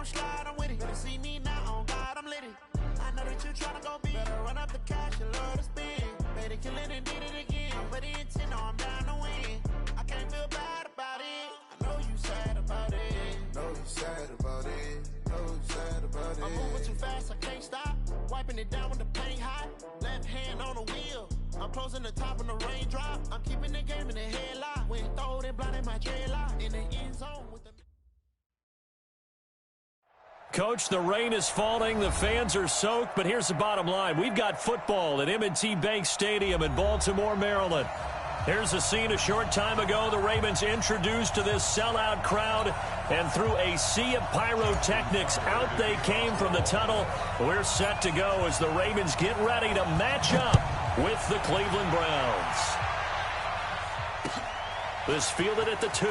don't slide, I'm with it. Better see me now, on God, I'm lit it. I know that you tryna go big. Better run up the cash, you love to spend. Better kill it and did it again. I put it in 10, no, I'm down to win. I can't feel bad about it. I know you sad about it. Know you sad about it. Know you sad about it. I'm moving too fast, I can't stop. Wiping it down with the paint hot. Left hand on the wheel. I'm closing the top when the raindrop. I'm keeping the game in the headlock. When throwed and blinded my dreadlock. In the end zone with the... Coach, the rain is falling, the fans are soaked, but here's the bottom line. We've got football at M&T Bank Stadium in Baltimore, Maryland. Here's a scene a short time ago. The Ravens introduced to this sellout crowd, and through a sea of pyrotechnics, out they came from the tunnel. We're set to go as the Ravens get ready to match up with the Cleveland Browns. This fielded at the 2.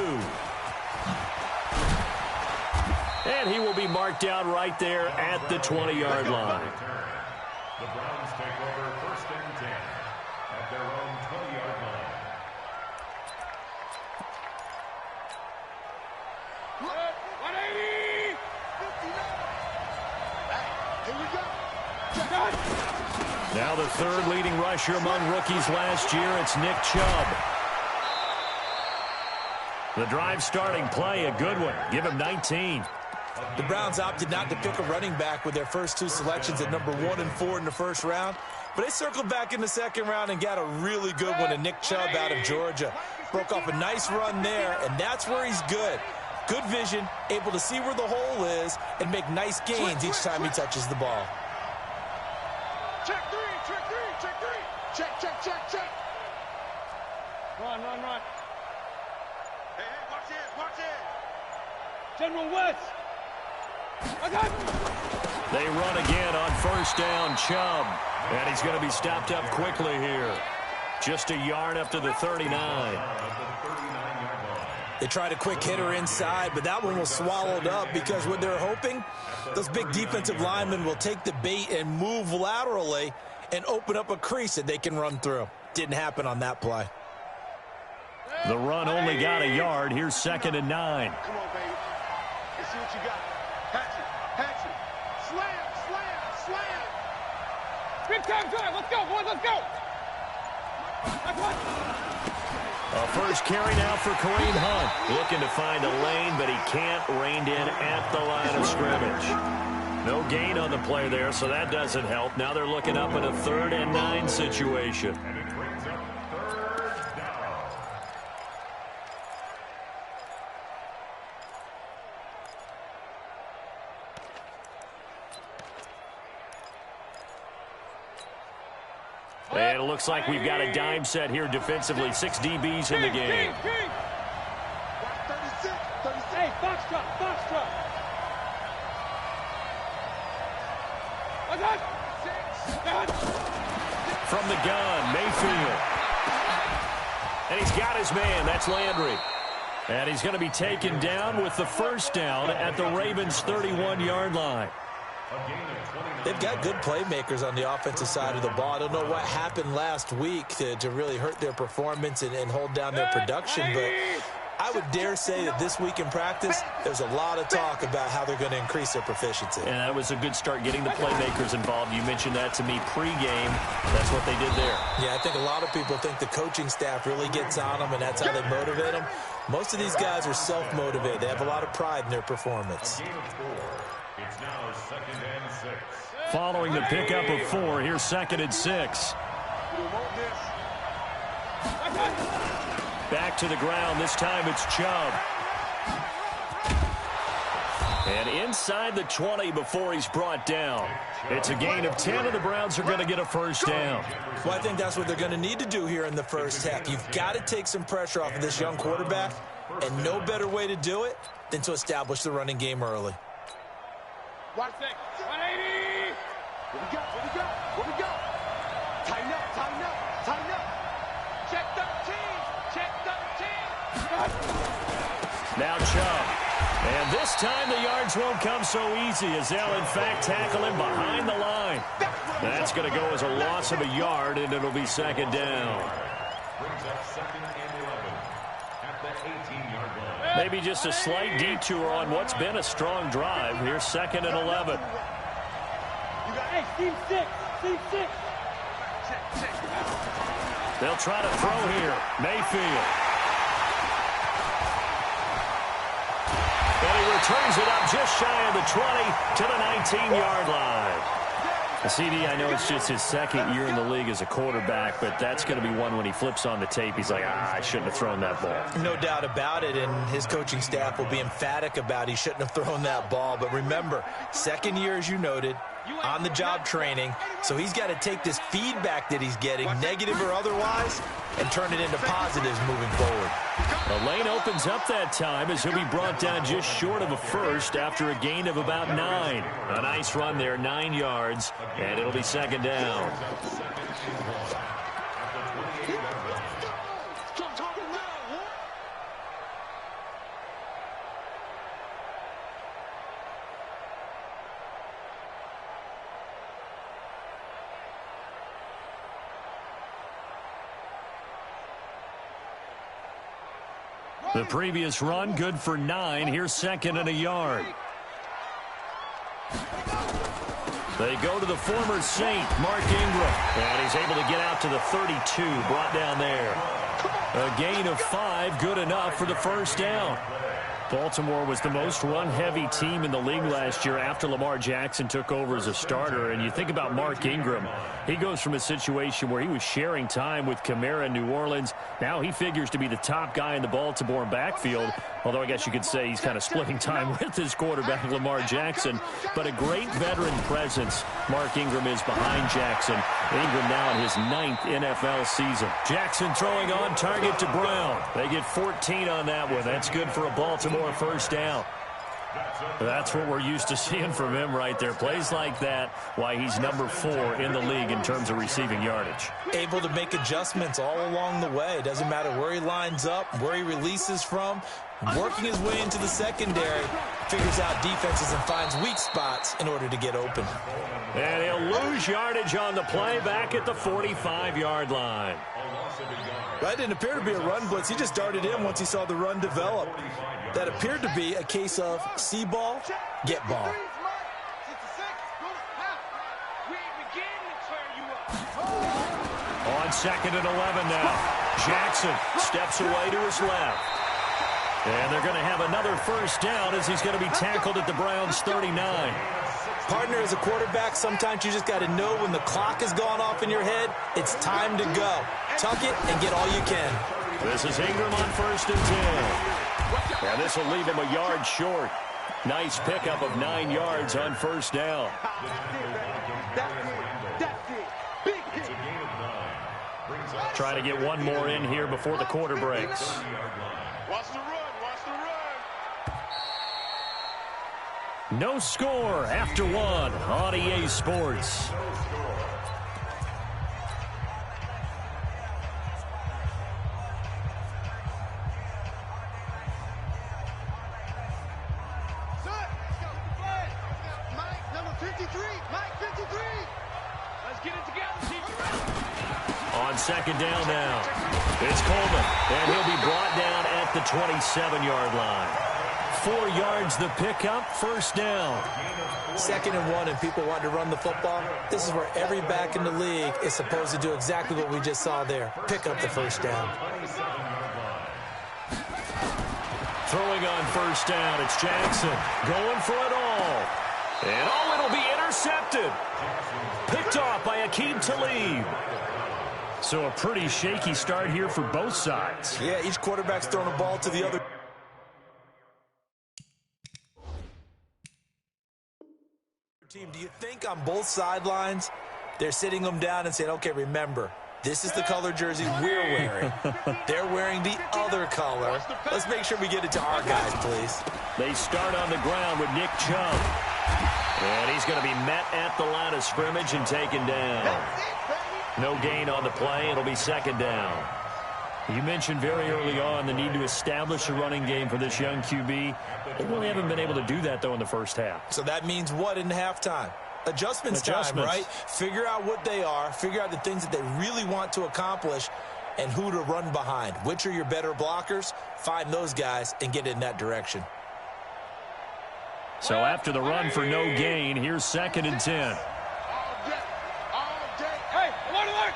And he will be marked out right there at the 20-yard line. The Browns take over 1st and 10 at their own 20-yard line. Now the third leading rusher among rookies last year, it's Nick Chubb. The drive starting play, a good one. Give him 19. The Browns opted not to pick a running back with their first 2 selections at number 1 and 4 in the first round. But they circled back in the second round and got a really good one in Nick Chubb out of Georgia. Broke off a nice run there, and that's where he's good. Good vision, able to see where the hole is, and make nice gains each time he touches the ball. Check 3, check 3, check 3. Check, check, check, check. Run, run, run. Hey, hey, watch this, watch this. General West. They run again on 1st down, Chubb. And he's going to be stopped up quickly here. Just a yard up to the 39. They tried a quick hitter inside, but that one was swallowed up because what they're hoping, those big defensive linemen will take the bait and move laterally and open up a crease that they can run through. Didn't happen on that play. The run only got a yard. Here's 2nd and 9. Come on, baby. Let's see what you got. Hatch it. Slam, slam, slam. Big time drive. Let's go, boys. Let's go. A first carry now for Kareem Hunt. Looking to find a lane, but he can't. Reined in at the line of scrimmage. No gain on the play there, so that doesn't help. Now they're looking up in a 3rd and 9 situation. And it brings up 3rd down. And it looks like we've got a dime set here defensively. 6 DBs in the game. 36, 36. Hey, foxtrot, foxtrot. From the gun, Mayfield. And he's got his man. That's Landry. And he's going to be taken down with the 1st down at the Ravens' 31-yard line. They've got good playmakers on the offensive side of the ball. I don't know what happened last week to really hurt their performance and hold down their production, but I would dare say that this week in practice, there's a lot of talk about how they're going to increase their proficiency. And that was a good start getting the playmakers involved. You mentioned that to me pregame. That's what they did there. Yeah, I think a lot of people think the coaching staff really gets on them, and that's how they motivate them. Most of these guys are self-motivated. They have a lot of pride in their performance. It's now 2nd and 6. Following the pickup of 4, here's 2nd and 6. Back to the ground. This time it's Chubb. And inside the 20 before he's brought down. It's a gain of 10, and the Browns are going to get a 1st down. Well, I think that's what they're going to need to do here in the first half. You've got to take some pressure off of this young quarterback, and no better way to do it than to establish the running game early. Watch that. 180. What we got? What we got? What we got? Tighten up, tighten up, tighten up. Check 13. Check 13. Now Chubb. And this time the yards won't come so easy as they'll, in fact, tackle him behind the line. That's going to go as a loss of a yard, and it'll be 2nd down. Brings up 2nd and 11 at Maybe just a slight detour on what's been a strong drive. Here's 2nd and 11. Hey, Steve 6. Steve 6. They'll try to throw here. Mayfield. And he returns it up just shy of the 20 to the 19-yard line. CD, I know it's just his 2nd year in the league as a quarterback, but that's going to be one when he flips on the tape. He's like, I shouldn't have thrown that ball. No doubt about it, and his coaching staff will be emphatic about he shouldn't have thrown that ball. But remember, 2nd year, as you noted, on-the-job training, so he's got to take this feedback that he's getting, negative or otherwise, and turn it into positives moving forward. The lane opens up that time as he'll be brought down just short of a first after a gain of about 9. A nice run there, 9 yards, and it'll be 2nd down. The previous run, good for 9. Here's 2nd and a yard. They go to the former Saint, Mark Ingram. And he's able to get out to the 32, brought down there. A gain of 5, good enough for the 1st down. Baltimore was the most run-heavy team in the league last year after Lamar Jackson took over as a starter. And you think about Mark Ingram, he goes from a situation where he was sharing time with Kamara in New Orleans. Now he figures to be the top guy in the Baltimore backfield, although I guess you could say he's kind of splitting time with his quarterback, Lamar Jackson. But a great veteran presence, Mark Ingram is behind Jackson. Ingram now in his 9th NFL season. Jackson throwing on target to Brown. They get 14 on that one. That's good for a Baltimore 1st down. That's what we're used to seeing from him right there. Plays like that, why he's number 4 in the league in terms of receiving yardage. Able to make adjustments all along the way. Doesn't matter where he lines up, where he releases from. Working his way into the secondary, figures out defenses and finds weak spots in order to get open. And he'll lose yardage on the play back at the 45-yard line. That didn't appear to be a run blitz. He just darted in once he saw the run develop. That appeared to be a case of see ball, get ball. On 2nd and 11 now. Jackson steps away to his left. And they're going to have another 1st down as he's going to be tackled at the Browns' 39. Partner, as a quarterback, sometimes you just got to know when the clock has gone off in your head, it's time to go. Tuck it and get all you can. This is Ingram on 1st and 10. And this will leave him a yard short. Nice pickup of 9 yards on 1st down. Trying to get one more in here before the quarter breaks. Watch the run. Watch the run. No score after 1 on EA Sports. Mike, number 53. Mike, 53. Let's get it together, On 2nd down now, it's Coleman, and he'll be brought down at the 27-yard line. 4 yards the pickup, 1st down. 2nd and 1, and people want to run the football. This is where every back in the league is supposed to do exactly what we just saw there. Pick up the 1st down. Throwing on 1st down, it's Jackson going for it all. And it'll be intercepted. Picked off by Aqib Talib. So a pretty shaky start here for both sides. Yeah, each quarterback's throwing a ball to the other team. Do you think on both sidelines they're sitting them down and saying, okay, remember, this is the color jersey we're wearing. They're wearing the other color. Let's make sure we get it to our guys, please. They start on the ground with Nick Chubb. And he's going to be met at the line of scrimmage and taken down. No gain on the play. It'll be 2nd down. You mentioned very early on the need to establish a running game for this young QB. They really haven't been able to do that, though, in the 1st half. So that means what in halftime? Adjustments time, right? Figure out what they are. Figure out the things that they really want to accomplish. and who to run behind. Which are your better blockers? Find those guys and get in that direction. So after the run for no gain, here's 2nd and 10. All day. Hey, alert.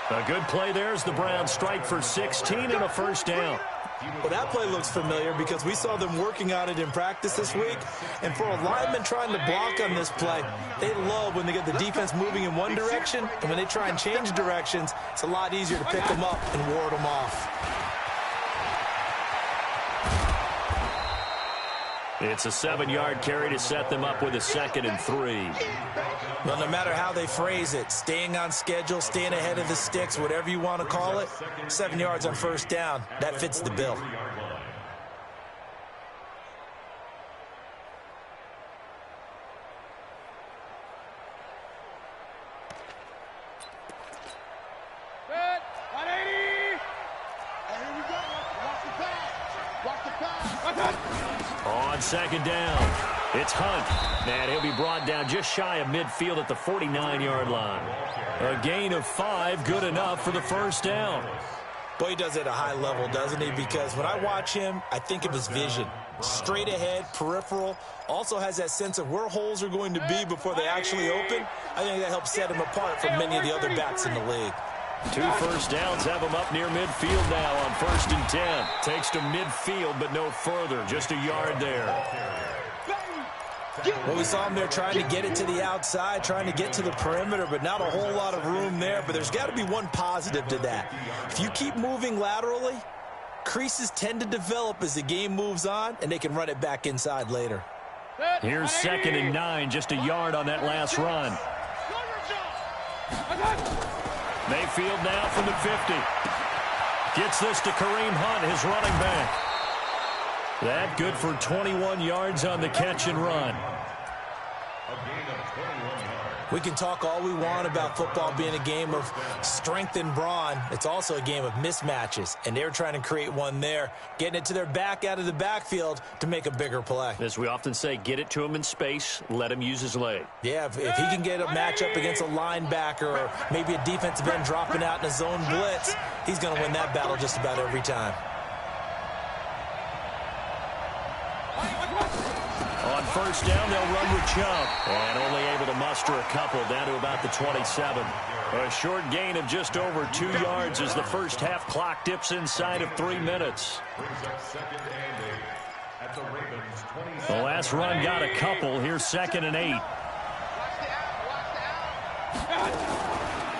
A good play there as the Browns strike for 16 and a first down. Well, that play looks familiar because we saw them working on it in practice this week. And for a lineman trying to block on this play, they love when they get the defense moving in one direction. And when they try and change directions, it's a lot easier to pick them up and ward them off. It's a 7-yard carry to set them up with a 2nd and 3. Well, no matter how they phrase it, staying on schedule, staying ahead of the sticks, whatever you want to call it, 7 yards on first down, that fits the bill. Good. 180. And here we go. Watch the pass. Watch the pass. On 2nd down, it's Hunt. And he'll be brought down just shy of midfield at the 49-yard line. A gain of 5, good enough for the first down. Boy, he does it at a high level, doesn't he? Because when I watch him, I think of his vision. Straight ahead, peripheral, also has that sense of where holes are going to be before they actually open. I think that helps set him apart from many of the other backs in the league. 2 first downs have him up near midfield now on 1st and 10. Takes to midfield, but no further, just a yard there. Well, we saw him there trying to get it to the outside, trying to get to the perimeter, but not a whole lot of room there. But there's got to be one positive to that. If you keep moving laterally, creases tend to develop as the game moves on, and they can run it back inside later. Here's 2nd and 9, just a yard on that last run. Mayfield now from the 50. Gets this to Kareem Hunt, his running back. That good for 21 yards on the catch and run. We can talk all we want about football being a game of strength and brawn. It's also a game of mismatches, and they're trying to create one there, getting it to their back out of the backfield to make a bigger play. As we often say, get it to him in space, let him use his leg. Yeah, if he can get a matchup against a linebacker or maybe a defensive end dropping out in a zone blitz, he's going to win that battle just about every time. On first down, they'll run with Chubb. And only able to muster a couple down to about the 27. A short gain of just over 2 yards as the first half clock dips inside of 3 minutes. The last run got a couple. Here's 2nd and 8.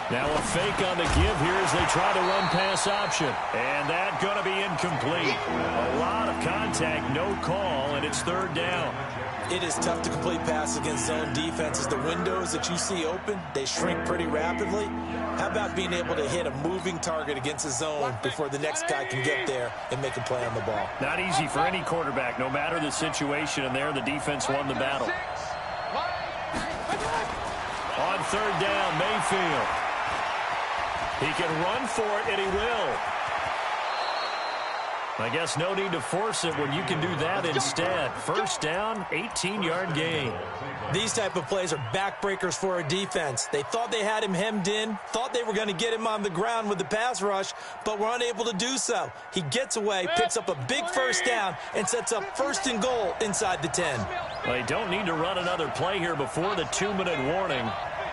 Now a fake on the give here as they try to run pass option. And that going to be incomplete. A lot of contact, no call, and it's 3rd down. It is tough to complete passes against zone defenses. The windows that you see open, they shrink pretty rapidly. How about being able to hit a moving target against a zone before the next guy can get there and make a play on the ball? Not easy for any quarterback, no matter the situation, and there the defense won the battle. On 3rd down, Mayfield. He can run for it, and he will. I guess no need to force it when you can do that instead. First down, 18-yard gain. These type of plays are backbreakers for a defense. They thought they had him hemmed in, thought they were going to get him on the ground with the pass rush, but were unable to do so. He gets away, picks up a big first down, and sets up 1st and goal inside the 10. Well, they don't need to run another play here before the 2-minute warning.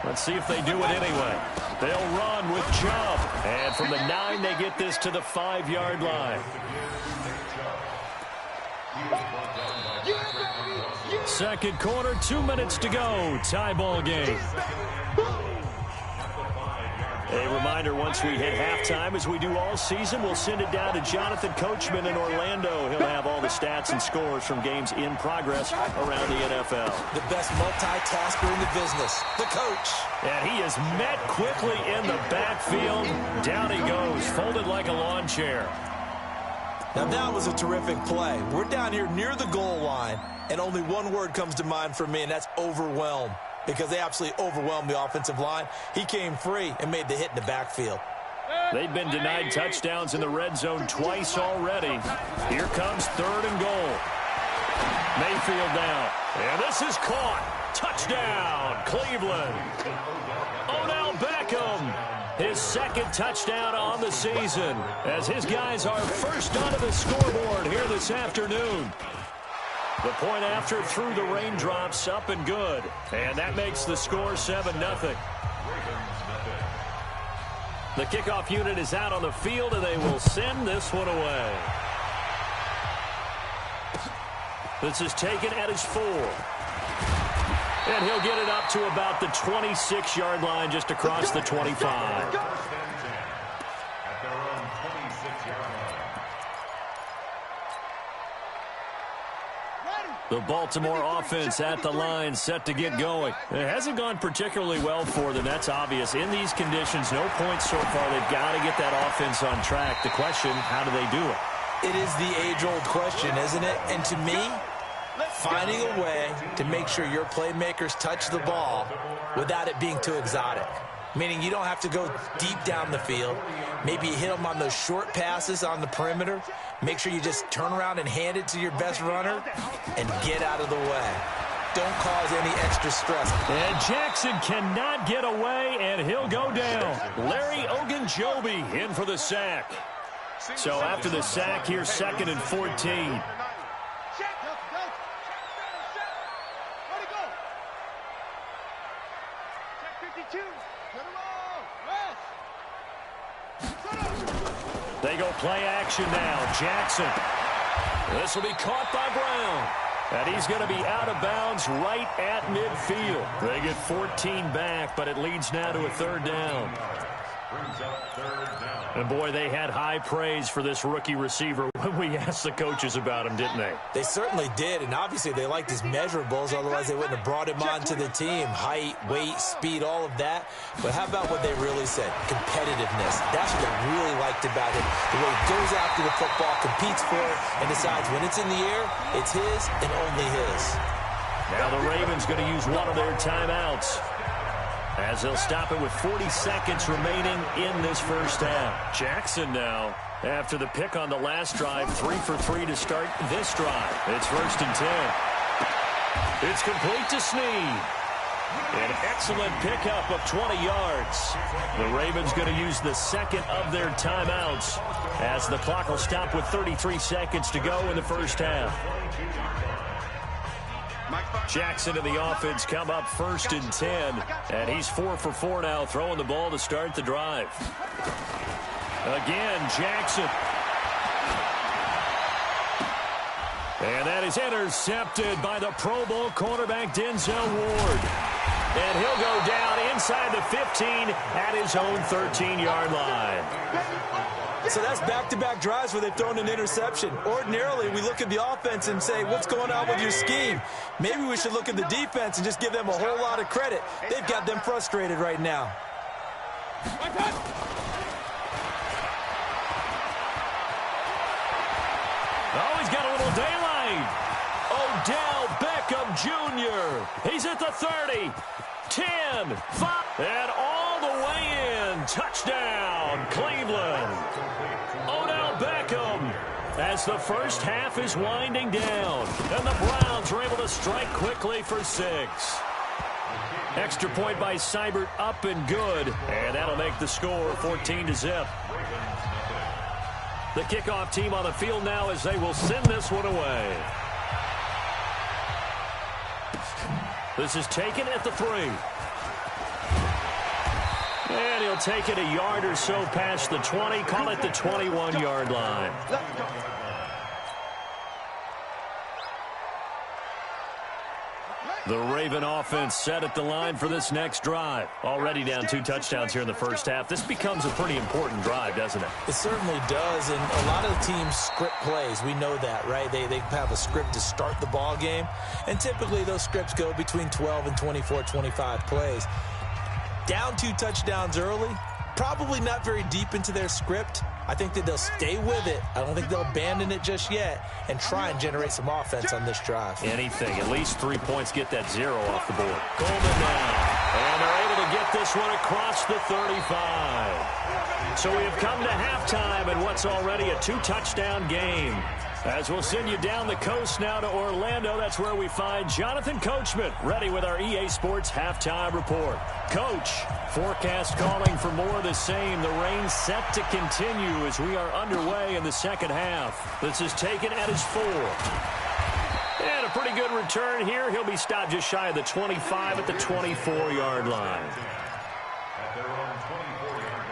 Let's see if they do it anyway. They'll run with Chubb. And from the 9, they get this to the 5-yard line. Second quarter, 2 minutes to go. Tie ball game. A reminder, once we hit halftime, as we do all season, we'll send it down to Jonathan Coachman in Orlando. He'll have all the stats and scores from games in progress around the NFL. The best multitasker in the business, the coach. And he is met quickly in the backfield. Down he goes, folded like a lawn chair. Now that was a terrific play. We're down here near the goal line, and only one word comes to mind for me, and that's overwhelmed. Because they absolutely overwhelmed the offensive line. He came free and made the hit in the backfield. They've been denied touchdowns in the red zone twice already. Here comes 3rd and goal. Mayfield now. And this is caught. Touchdown, Cleveland. Odell Beckham, his second touchdown on the season, as his guys are first onto the scoreboard here this afternoon. The point after through the raindrops, up and good. And that makes the score 7-0. The kickoff unit is out on the field, and they will send this one away. This is taken at his 4. And he'll get it up to about the 26-yard line, just across the 25. At their own 26-yard line. The Baltimore offense at the line, set to get going. It hasn't gone particularly well for them. That's obvious. In these conditions, no points so far. They've got to get that offense on track. The question, how do they do it? It is the age-old question, isn't it? And to me, finding a way to make sure your playmakers touch the ball without it being too exotic. Meaning you don't have to go deep down the field. Maybe you hit them on those short passes on the perimeter. Make sure you just turn around and hand it to your best runner and get out of the way. Don't cause any extra stress. And Jackson cannot get away, and he'll go down. Larry Ogunjobi in for the sack. So after the sack, here's 2nd and 14. They go play action now. Jackson. This will be caught by Brown. And he's going to be out of bounds right at midfield. They get 14 back, but it leads now to a 3rd down. Brings up 3rd down. And, boy, they had high praise for this rookie receiver when we asked the coaches about him, didn't they? They certainly did, and obviously they liked his measurables. Otherwise, they wouldn't have brought him onto the team. Height, weight, speed, all of that. But how about what they really said? Competitiveness. That's what they really liked about him. The way he goes after the football, competes for it, and decides when it's in the air, it's his and only his. Now the Ravens going to use one of their timeouts, as they'll stop it with 40 seconds remaining in this first half. Jackson now, after the pick on the last drive, 3 for 3 to start this drive. It's 1st and 10. It's complete to Snead. An excellent pickup of 20 yards. The Ravens going to use the second of their timeouts, as the clock will stop with 33 seconds to go in the first half. Jackson and the offense come up 1st and 10, and he's 4 for 4 now, throwing the ball to start the drive. Again, Jackson. And that is intercepted by the Pro Bowl cornerback Denzel Ward. And he'll go down inside the 15 at his own 13-yard line. So that's back-to-back drives where they've thrown an interception. Ordinarily, we look at the offense and say, what's going on with your scheme? Maybe we should look at the defense and just give them a whole lot of credit. They've got them frustrated right now. Oh, he's got a little daylight. Odell Beckham Jr. He's at the 30, 10, 5, and all the way in. Touchdown, Cleveland. Odell Beckham, as the first half is winding down, and the Browns are able to strike quickly for 6. Extra point by Seibert, up and good, and that'll make the score 14-0. The kickoff team on the field now, as they will send this one away. This is taken at the 3. And he'll take it a yard or so past the 20, call it the 21-yard line. The Raven offense set at the line for this next drive. Already down 2 touchdowns here in the first half. This becomes a pretty important drive, doesn't it? It certainly does, and a lot of the teams script plays. We know that, right? They have a script to start the ball game, and typically those scripts go between 12 and 24, 25 plays. Down 2 touchdowns early, probably not very deep into their script. I think that they'll stay with it. I don't think they'll abandon it just yet and try and generate some offense on this drive. Anything. At least 3 points, get that 0 off the board. Coleman now. And they're able to get this one across the 35. So we have come to halftime in what's already a 2-touchdown game. As we'll send you down the coast now to Orlando, that's where we find Jonathan Coachman, ready with our EA Sports Halftime Report. Coach, forecast calling for more of the same. The rain set to continue as we are underway in the second half. This is taken at his 4. And a pretty good return here. He'll be stopped just shy of the 25 at the 24-yard line. At their own 24-yard line.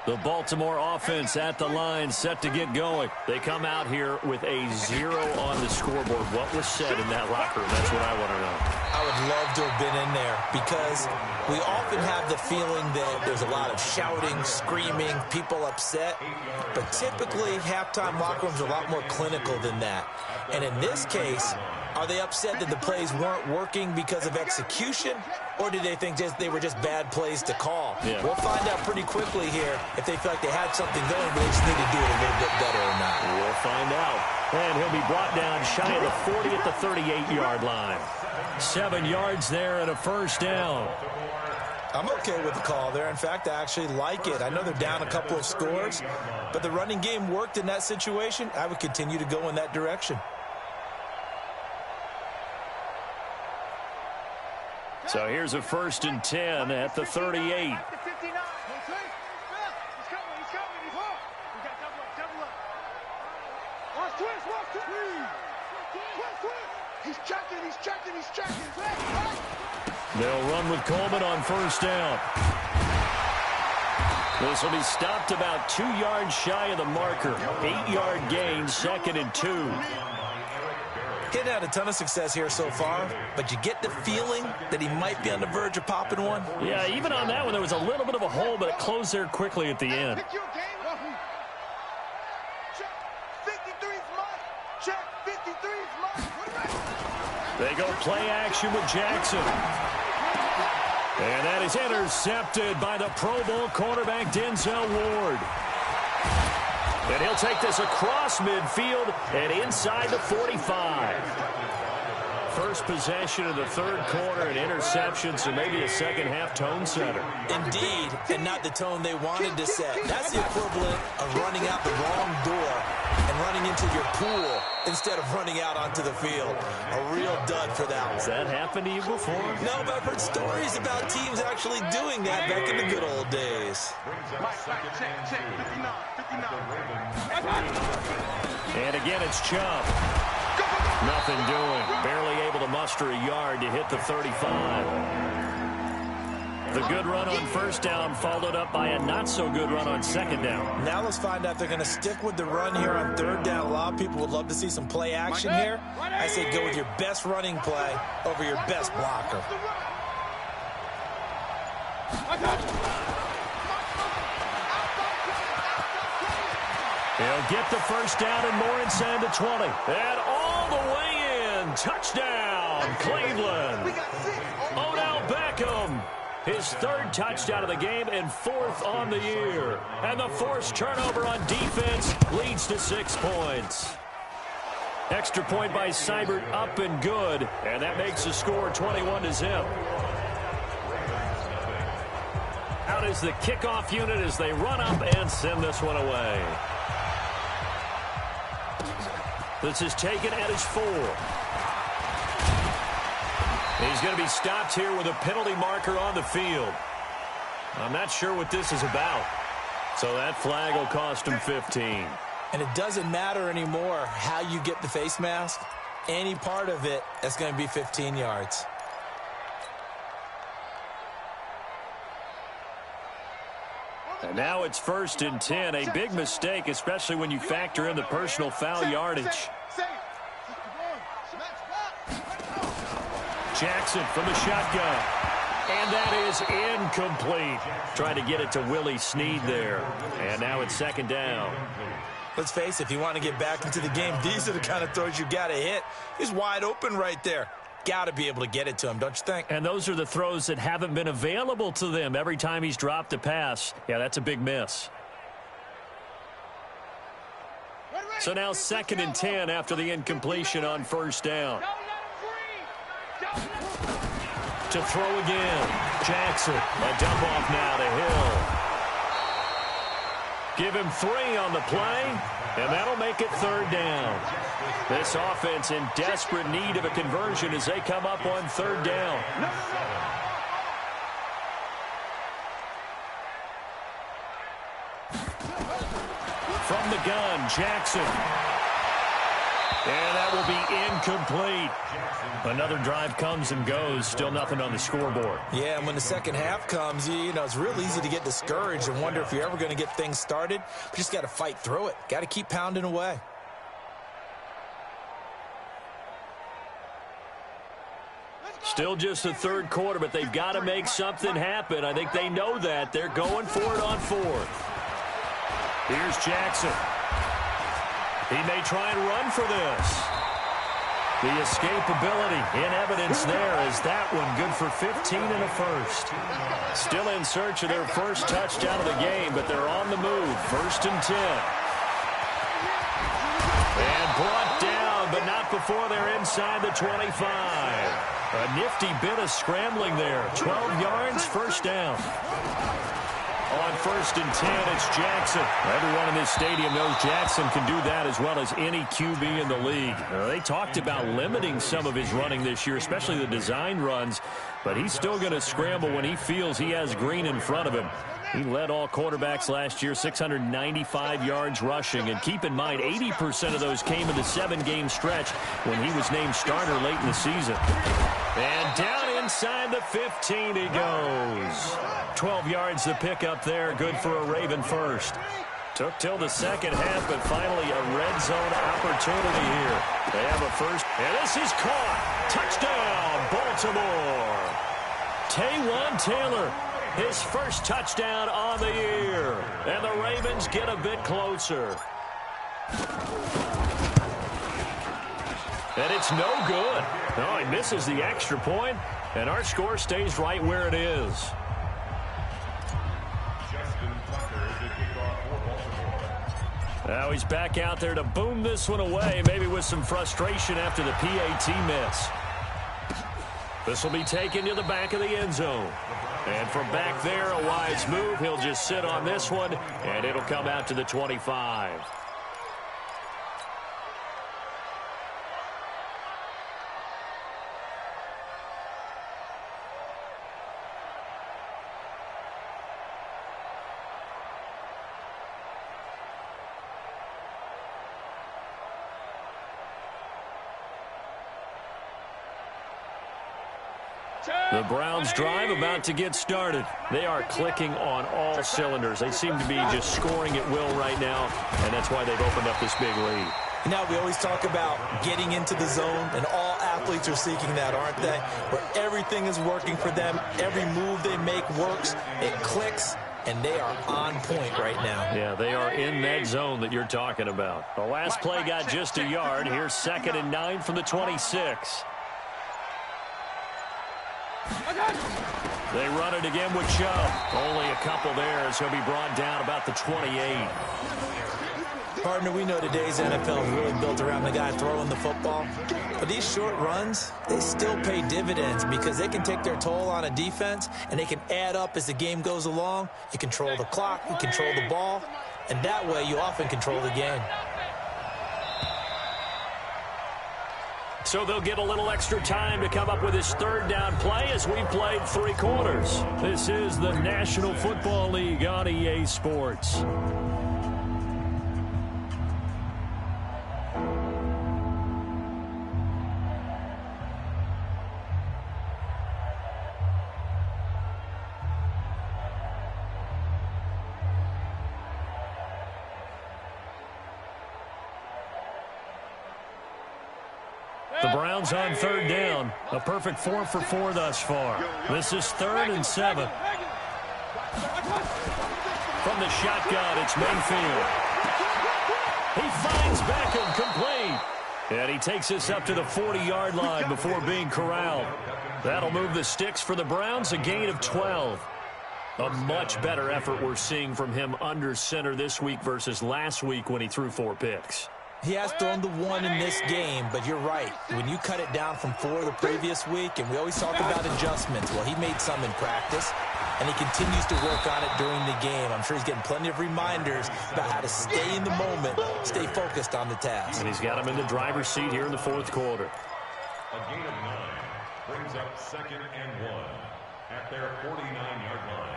The Baltimore offense at the line, set to get going. They come out here with a 0 on the scoreboard. What was said in that locker room? That's what I want to know. I would love to have been in there because we often have the feeling that there's a lot of shouting, screaming, people upset. But typically, halftime locker rooms are a lot more clinical than that. And in this case, are they upset that the plays weren't working because of execution, or did they think they were just bad plays to call? Yeah. We'll find out pretty quickly here if they feel like they had something going, but they just need to do it a little bit better or not. We'll find out. And he'll be brought down shy of the 40 at the 38-yard line. 7 yards there and a first down. I'm okay with the call there. In fact, I actually like it. I know they're down a couple of scores, but the running game worked in that situation. I would continue to go in that direction. So here's a 1st and 10 at the 38. They'll run with Coleman on first down. This will be stopped about 2 yards shy of the marker. 8-yard gain, 2nd and 2. He's had a ton of success here so far, but you get the feeling that he might be on the verge of popping one. Yeah, even on that one, there was a little bit of a hole, but it closed there quickly at the end. They go play action with Jackson. And that is intercepted by the Pro Bowl cornerback Denzel Ward. And he'll take this across midfield and inside the 45. First possession of the third quarter, an interception, so maybe a second-half tone setter. Indeed, and not the tone they wanted to set. That's the equivalent of running out the wrong door and running into your pool instead of running out onto the field. A real dud for that one. Has that happened to you before? No, but I've heard stories about teams actually doing that back in the good old days. And again, it's Chubb. Nothing doing. Barely able to muster a yard to hit the 35. The good run on first down followed up by a not-so-good run on second down. Now let's find out if they're going to stick with the run here on third down. A lot of people would love to see some play action here. I say go with your best running play over your best blocker. He'll get the first down and more inside the 20. And all the way in. Touchdown, Cleveland. Odell Beckham. His third touchdown of the game and fourth on the year. And the forced turnover on defense leads to 6 points. Extra point by Seibert up and good. And that makes the score 21-0. Out is the kickoff unit as they run up and send this one away. This is taken at his 4. He's going to be stopped here with a penalty marker on the field. I'm not sure what this is about. So that flag will cost him 15. And it doesn't matter anymore how you get the face mask. Any part of it, that's going to be 15 yards. And now it's 1st and 10. A big mistake, especially when you factor in the personal foul yardage. Jackson from the shotgun. And that is incomplete. Trying to get it to Willie Snead there. And now it's 2nd down. Let's face it, if you want to get back into the game, these are the kind of throws you got to hit. He's wide open right there. Got to be able to get it to him, don't you think? And those are the throws that haven't been available to them every time he's dropped a pass. Yeah, that's a big miss. So now 2nd and 10 after the incompletion on first down. To throw again. Jackson. A dump off now to Hill. Give him 3 on the play, and that'll make it 3rd down. This offense in desperate need of a conversion as they come up on 3rd down. From the gun, Jackson. And that will be incomplete. Another drive comes and goes. Still nothing on the scoreboard. Yeah, and when the second half comes, you know, it's real easy to get discouraged and wonder if you're ever going to get things started. But you just got to fight through it. Got to keep pounding away. Still just the 3rd quarter, but they've got to make something happen. I think they know that. They're going for it on 4th. Here's Jackson. He may try and run for this. The escapability in evidence there as that one good for 15 and a first. Still in search of their first touchdown of the game, but they're on the move. 1st and 10. And brought down, but not before they're inside the 25. A nifty bit of scrambling there. 12 yards, 1st down. On 1st and 10, it's Jackson. Everyone in this stadium knows Jackson can do that as well as any QB in the league. They talked about limiting some of his running this year, especially the design runs, but he's still going to scramble when he feels he has green in front of him. He led all quarterbacks last year, 695 yards rushing. And keep in mind, 80% of those came in the 7-game stretch when he was named starter late in the season. And down inside the 15 he goes. 12 yards to pick up there. Good for a Raven first. Took till the second half, but finally a red zone opportunity here. They have a first, and this is caught. Touchdown, Baltimore. Taywan Taylor, his first touchdown on the year. And the Ravens get a bit closer. And it's no good. No, he misses the extra point, and our score stays right where it is. Now he's back out there to boom this one away, maybe with some frustration after the PAT miss. This will be taken to the back of the end zone. And from back there, a wise move. He'll just sit on this one, and it'll come out to the 25. The Browns drive about to get started. They are clicking on all cylinders. They seem to be just scoring at will right now, and that's why they've opened up this big lead. Now, we always talk about getting into the zone, and all athletes are seeking that, aren't they? Where everything is working for them, every move they make works, it clicks, and they are on point right now. Yeah, they are in that zone that you're talking about. The last play got just a yard. Here's 2nd and 9 from the 26. They run it again with Chubb. Only a couple there as he'll be brought down about the 28. Partner, we know today's NFL is really built around the guy throwing the football. But these short runs, they still pay dividends because they can take their toll on a defense, and they can add up as the game goes along. You control the clock, you control the ball, and that way you often control the game. So they'll get a little extra time to come up with his 3rd down play as we've played 3 quarters. This is the National Football League on EA Sports. The Browns on 3rd down. A perfect 4 for 4 thus far. This is 3rd and 7. From the shotgun, it's Mayfield. He finds Beckham complete. And he takes this up to the 40-yard line before being corralled. That'll move the sticks for the Browns, a gain of 12. A much better effort we're seeing from him under center this week versus last week when he threw 4 picks. He has thrown the one in this game, but you're right. When you cut it down from 4 the previous week, and we always talk about adjustments, well, he made some in practice, and he continues to work on it during the game. I'm sure he's getting plenty of reminders about how to stay in the moment, stay focused on the task. And he's got him in the driver's seat here in the fourth quarter. A gain of 9 brings up 2nd and 1 at their 49-yard line.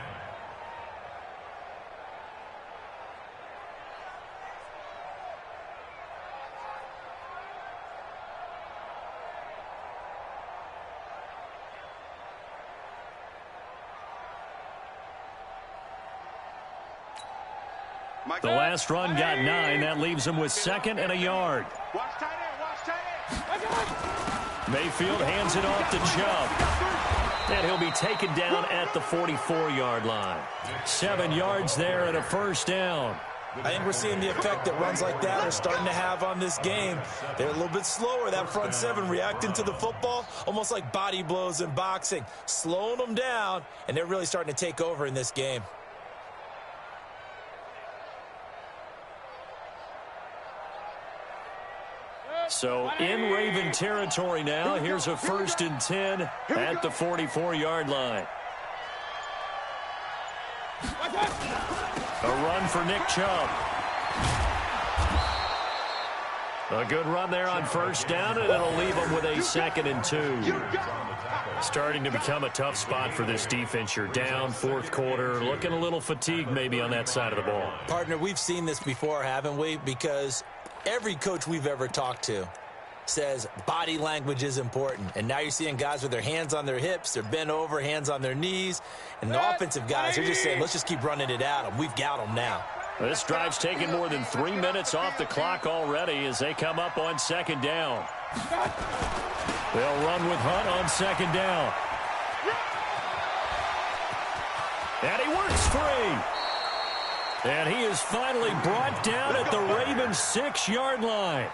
The last run got 9. That leaves him with 2nd and a yard. Watch tight end, watch tight end. Mayfield hands it off to Chubb. And he'll be taken down at the 44-yard line. 7 yards there and a first down. I think we're seeing the effect that runs like that are starting to have on this game. They're a little bit slower, that front 7, reacting to the football, almost like body blows in boxing, slowing them down, and they're really starting to take over in this game. So in Raven territory now. Here's a 1st and 10 at the 44-yard line. A run for Nick Chubb. A good run there on first down, and it'll leave him with a 2nd and 2. Starting to become a tough spot for this defense. You're down, fourth quarter, looking a little fatigued maybe on that side of the ball. Partner, we've seen this before, haven't we? Because every coach we've ever talked to says body language is important. And now you're seeing guys with their hands on their hips, they're bent over, hands on their knees. And the offensive guys are just saying, let's just keep running it at them. We've got them now. This drive's taken more than 3 minutes off the clock already as they come up on 2nd down. They'll run with Hunt on 2nd down. And he works free. And he is finally brought down at the Ravens' 6-yard line.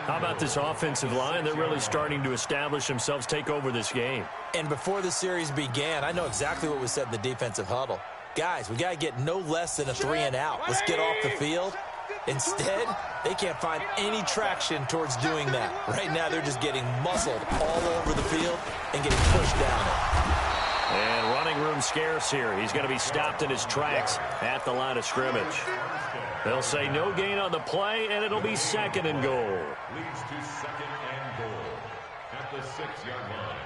How about this offensive line? They're really starting to establish themselves, take over this game. And before the series began, I know exactly what was said in the defensive huddle. Guys, we got to get no less than a 3 and out. Let's get off the field. Instead, they can't find any traction towards doing that. Right now, they're just getting muscled all over the field and getting pushed down it. And running room scarce here. He's going to be stopped in his tracks at the line of scrimmage. They'll say no gain on the play, and it'll be 2nd and goal. Leads to 2nd and goal at the 6-yard line.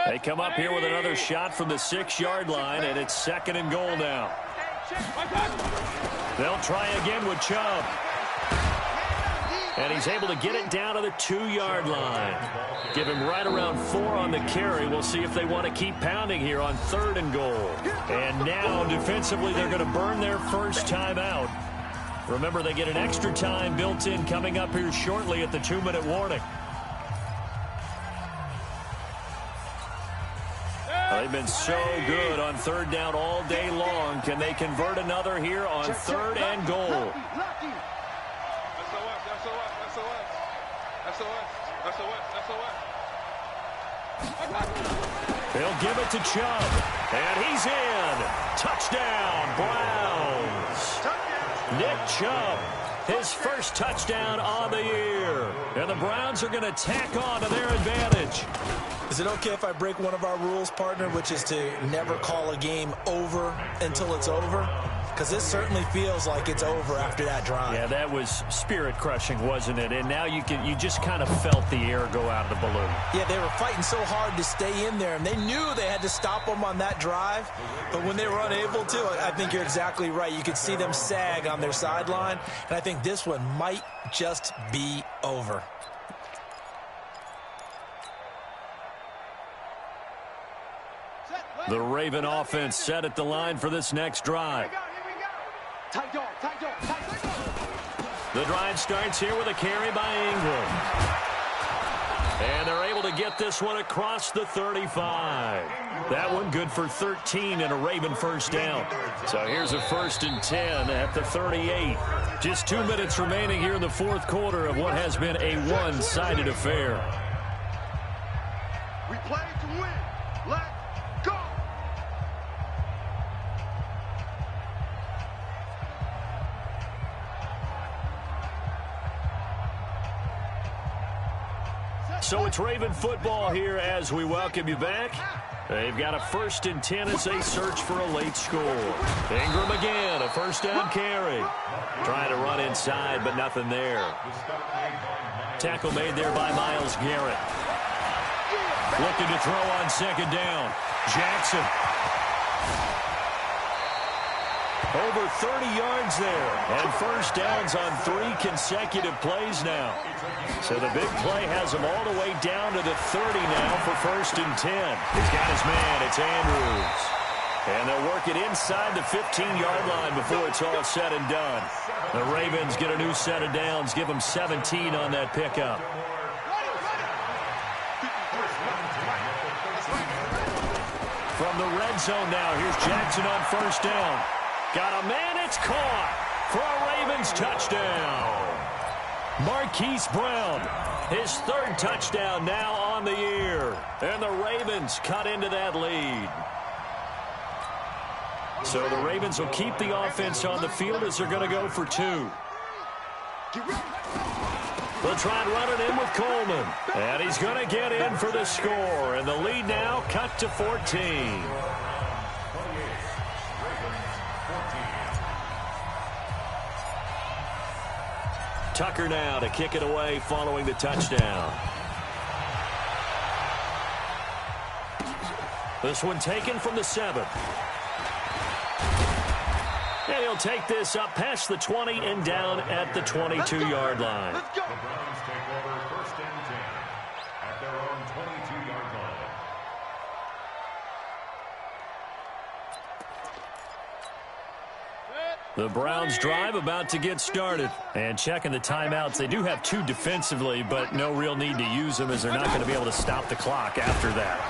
They come up here with another shot from the 6-yard line, and it's 2nd and goal now. They'll try again with Chubb. And he's able to get it down to the 2-yard line. Give him right around 4 on the carry. We'll see if they want to keep pounding here on 3rd and goal. And now, defensively, they're going to burn their first time out. Remember, they get an extra time built in coming up here shortly at the 2-minute warning. They've been so good on 3rd down all day long. Can they convert another here on 3rd and goal? They'll give it to Chubb. And he's in. Touchdown, Browns. Nick Chubb, his first touchdown on the year. And the Browns are going to tack on to their advantage. Is it okay if I break one of our rules, partner, which is to never call a game over until it's over? Because this certainly feels like it's over after that drive. Yeah, that was spirit-crushing, wasn't it? And now you just kind of felt the air go out of the balloon. Yeah, they were fighting so hard to stay in there, and they knew they had to stop them on that drive. But when they were unable to, I think you're exactly right. You could see them sag on their sideline, and I think this one might just be over. The Raven offense set at the line for this next drive. Tight dog, tight dog, tight dog. The drive starts here with a carry by Ingram. And they're able to get this one across the 35. That one good for 13 and a Raven first down. So here's a 1st and 10 at the 38. Just 2 minutes remaining here in the fourth quarter of what has been a one-sided affair. We play to win. Let So it's Raven football here as we welcome you back. They've got a 1st and 10 as they search for a late score. Ingram again, a first down carry. Trying to run inside, but nothing there. Tackle made there by Myles Garrett. Looking to throw on 2nd down. Jackson. Over 30 yards there. And first downs on 3 consecutive plays now. So the big play has him all the way down to the 30 now for 1st and 10. He's got his man. It's Andrews. And they'll work it inside the 15-yard line before it's all said and done. The Ravens get a new set of downs. Give them 17 on that pickup. From the red zone now, here's Jackson on 1st down. Got a man, it's caught for a Ravens touchdown. Marquise Brown, his 3rd touchdown now on the year. And the Ravens cut into that lead. So the Ravens will keep the offense on the field as they're going to go for 2. They'll try and run it in with Coleman. And he's going to get in for the score. And the lead now cut to 14. Tucker now to kick it away following the touchdown. This one taken from the 7. And he'll take this up past the 20 and down at the 22-yard line. The Browns take over 1st and 10 at their own 22-yard line. The Browns drive about to get started. And checking the timeouts, they do have 2 defensively, but no real need to use them as they're not going to be able to stop the clock after that.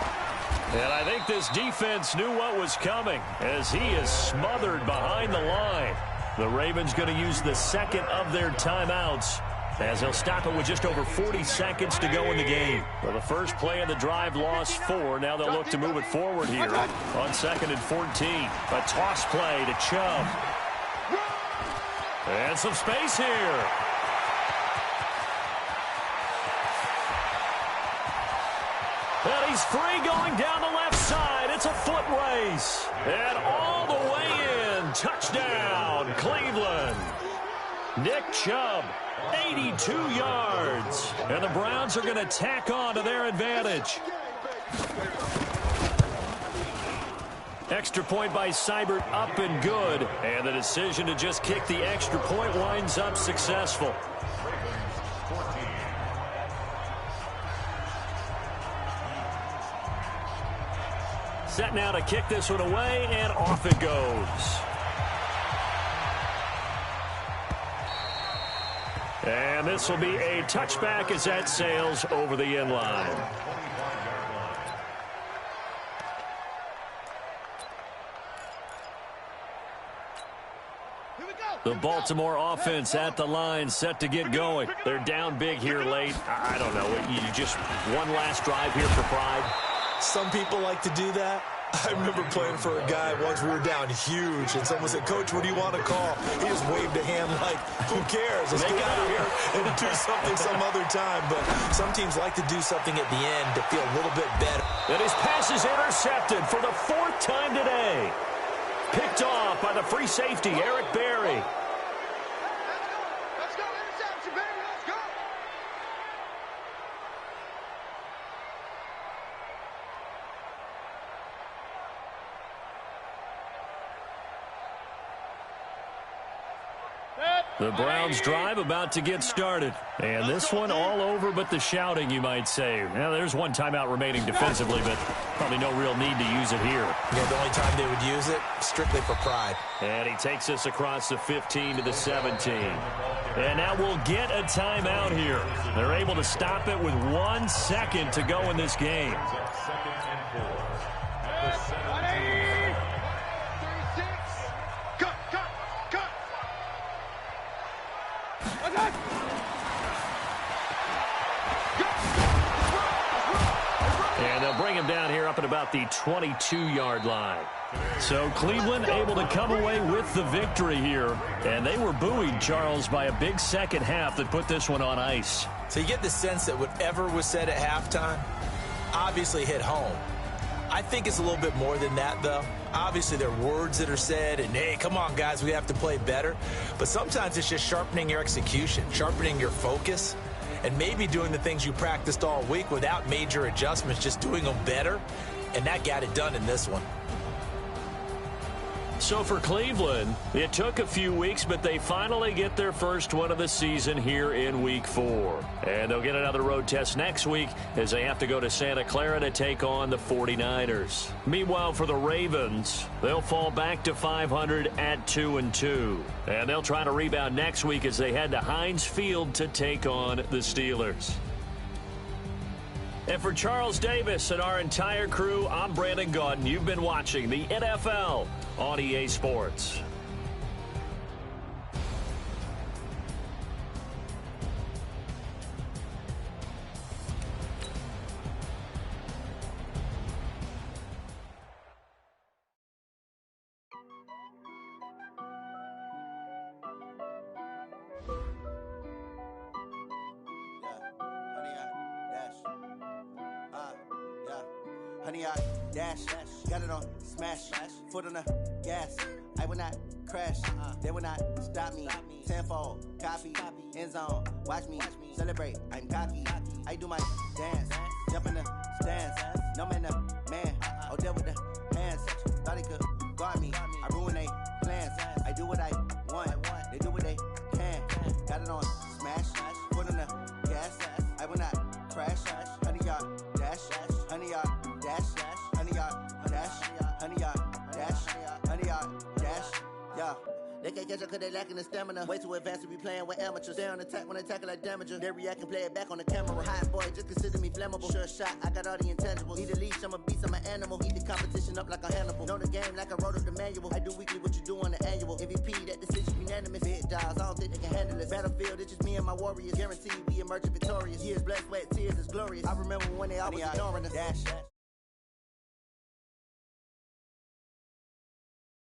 And I think this defense knew what was coming as he is smothered behind the line. The Ravens going to use the 2nd of their timeouts as they'll stop it with just over 40 seconds to go in the game. Well, the first play of the drive lost 4. Now they'll look to move it forward here on 2nd and 14. A toss play to Chubb. And some space here. And he's free going down the left side. It's a foot race. And all the way in. Touchdown, Cleveland. Nick Chubb, 82 yards. And the Browns are going to tack on to their advantage. Extra point by Seibert up and good. And the decision to just kick the extra point winds up successful. Set now to kick this one away, and off it goes. And this will be a touchback as that sails over the end line. The Baltimore offense at the line, set to get going. They're down big here late. I don't know. You just one last drive here for pride. Some people like to do that. I remember playing for a guy once. We were down huge, and someone said, "Coach, what do you want to call?" He just waved a hand like, who cares? Let's get out of here and do something some other time. But some teams like to do something at the end to feel a little bit better. And his pass is intercepted for the 4th time today. Picked off by the free safety, Eric Berry. Let's go, interception, baby, let's go. The Browns drive about to get started. And this one all over but the shouting, you might say. Now, there's one timeout remaining defensively, but probably no real need to use it here. Yeah, the only time they would use it, strictly for pride. And he takes us across the 15 to the 17. And now we'll get a timeout here. They're able to stop it with 1 second to go in this game. 2nd and 4 at the 17. 36. Cut. And they'll bring him down here up at about the 22-yard line. So Cleveland able to come away with the victory here. And they were buoyed, Charles, by a big second half that put this one on ice. So you get the sense that whatever was said at halftime obviously hit home. I think it's a little bit more than that, though. Obviously, there are words that are said, and, hey, come on, guys, we have to play better. But sometimes it's just sharpening your execution, sharpening your focus, and maybe doing the things you practiced all week without major adjustments, just doing them better. And that got it done in this one. So for Cleveland, it took a few weeks, but they finally get their first one of the season here in Week 4. And they'll get another road test next week as they have to go to Santa Clara to take on the 49ers. Meanwhile, for the Ravens, they'll fall back to 500 at 2-2. And they'll try to rebound next week as they head to Heinz Field to take on the Steelers. And for Charles Davis and our entire crew, I'm Brandon Gaudin. You've been watching the NFL on EA Sports. Honey, I dash, got it on smash, foot on the gas. I will not crash, they will not stop me. Tenfold, copy, end zone, watch me celebrate. I'm cocky, I do my dance, jump in the stands. No man, the man, oh, deal with the hands. Thought he could guard me, I ruin they plans. I do what I want, they do what they can. Got it on smash, foot on the gas. I will not crash, honey, y'all dash, honey, y'all dash, honey, y'all dash, honey, y'all dash, honey, y'all dash, yeah. They can't catch up cause they lacking the stamina. Way too advanced to be playing with amateurs. Stay on attack when they tackle like damager. They react and play it back on the camera. Hot boy, just consider me flammable. Sure shot, I got all the intangibles. Need a leash, I'm a beast, I'm an animal. Eat the competition up like a Hannibal. Know the game like I wrote up the manual. I do weekly what you do on the annual. MVP, that decision unanimous. Hit dials, I don't think they can handle it. Battlefield, it's just me and my warriors. Guaranteed we emerge victorious. Years, blood, sweat, tears is glorious. I remember when they always ignoring us. Dash.